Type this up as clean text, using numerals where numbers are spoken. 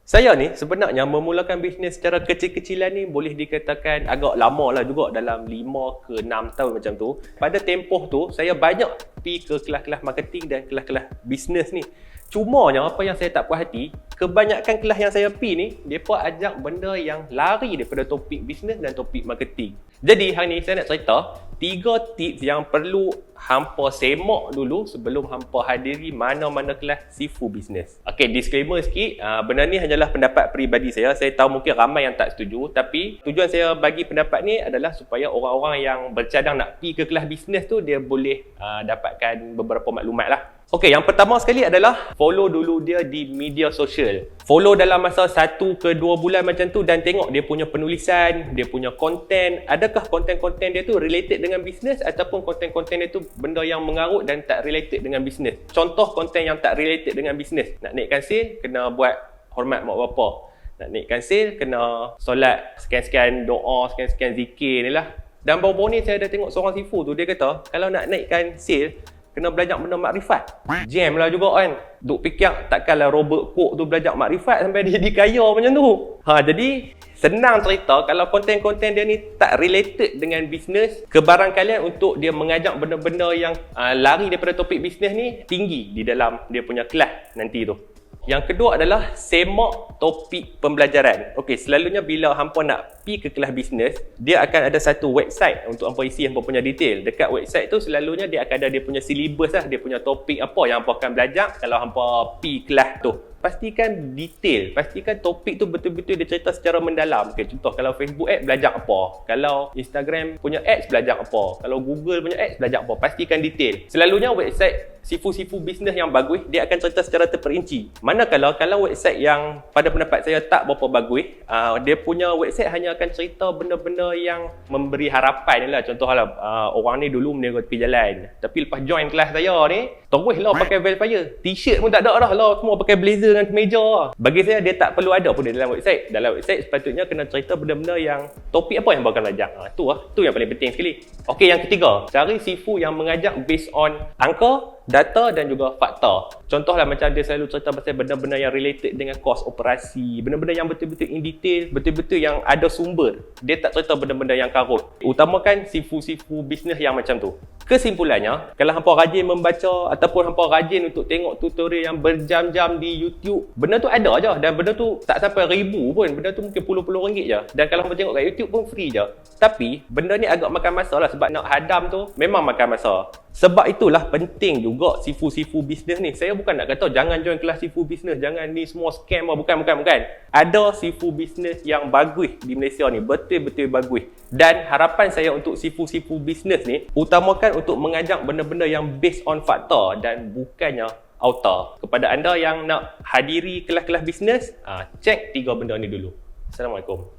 Saya ni sebenarnya memulakan bisnes secara kecil-kecilan ni boleh dikatakan agak lama lah juga, dalam 5 ke 6 tahun macam tu. Pada tempoh tu saya banyak pergi ke kelas-kelas marketing dan kelas-kelas bisnes ni. Cumanya apa yang saya tak puas hati, kebanyakan kelas yang saya pergi ni depa ajak benda yang lari daripada topik bisnes dan topik marketing. Jadi hari ni saya nak cerita 3 tips yang perlu hampa semak dulu sebelum hampa hadiri mana-mana kelas Sifu Business. Okey, disclaimer sikit, benda ni hanyalah pendapat peribadi saya. Saya tahu mungkin ramai yang tak setuju, tapi tujuan saya bagi pendapat ni adalah supaya orang-orang yang bercadang nak pergi ke kelas bisnes tu dia boleh dapatkan beberapa maklumat lah. Okey, yang pertama sekali adalah follow dulu dia di media sosial. Follow dalam masa 1 ke 2 bulan macam tu dan tengok dia punya penulisan, dia punya konten. Adakah konten-konten dia tu related dengan bisnes ataupun konten-konten dia tu benda yang mengarut dan tak related dengan bisnes. Contoh konten yang tak related dengan bisnes. Nak naikkan sale, kena buat hormat mak bapak. Nak naikkan sale, kena solat, sekian-sekian doa, sekian-sekian zikir ni lah. Dan baru-baru ni saya ada tengok seorang sifu tu, dia kata kalau nak naikkan sale, kena belajar benda makrifat. Jam lah juga kan. Duk fikir takkanlah Robert Cook tu belajar makrifat sampai dia jadi kaya macam tu. Jadi senang cerita, kalau konten-konten dia ni tak related dengan bisnes, kebaran kalian untuk dia mengajak benda-benda yang lari daripada topik bisnes ni tinggi di dalam dia punya kelas nanti tu. Yang kedua adalah semak topik pembelajaran. Okey, selalunya bila hampa nak pergi ke kelas bisnes, dia akan ada satu website untuk hampa isi hampa punya detail. Dekat website tu selalunya dia akan ada dia punya syllabus lah, dia punya topik apa yang hampa akan belajar kalau hampa pergi kelas tu. Pastikan detail, pastikan topik tu betul-betul dia cerita secara mendalam. Okay, contoh kalau Facebook Ads belajar apa, kalau Instagram punya ads belajar apa, kalau Google punya ads belajar apa. Pastikan detail. Selalunya website sifu-sifu bisnes yang bagus, dia akan cerita secara terperinci. Manakala kalau website yang pada pendapat saya tak berapa bagus, dia punya website hanya akan cerita benda-benda yang memberi harapan lah. Contohlah orang ni dulu meniaga tepi jalan, tapi lepas join kelas saya ni terus lah pakai Velfire. T-shirt pun tak ada dah lah, semua pakai blazer dengan kemeja. Bagi saya dia tak perlu ada pun di dalam website. Dalam website sepatutnya kena cerita benda-benda yang topik apa yang bakal belajar. Tu yang paling penting sekali. Okey, yang ketiga, cari sifu yang mengajak based on angka, data dan juga fakta. Contohlah macam dia selalu cerita pasal benda-benda yang related dengan kos operasi, benda-benda yang betul-betul in detail, betul-betul yang ada sumber. Dia tak cerita benda-benda yang karut. Utamakan sifu-sifu bisnes yang macam tu. Kesimpulannya, kalau hampa rajin membaca ataupun hampa rajin untuk tengok tutorial yang berjam-jam di YouTube, benda tu ada je dan benda tu tak sampai ribu pun, benda tu mungkin puluh-puluh ringgit je. Dan kalau hampa tengok kat YouTube pun free je. Tapi benda ni agak makan masa lah, sebab nak hadam tu memang makan masa. Sebab itulah penting juga sifu-sifu bisnes ni. Saya bukan nak kata jangan join kelas sifu bisnes, jangan ni semua scam lah. Bukan. Ada sifu bisnes yang bagus di Malaysia ni, betul-betul bagus. Dan harapan saya untuk sifu-sifu bisnes ni, utamakan untuk mengajak benda-benda yang based on fakta dan bukannya auta. Kepada anda yang nak hadiri kelas-kelas bisnes, cek 3 benda ni dulu. Assalamualaikum.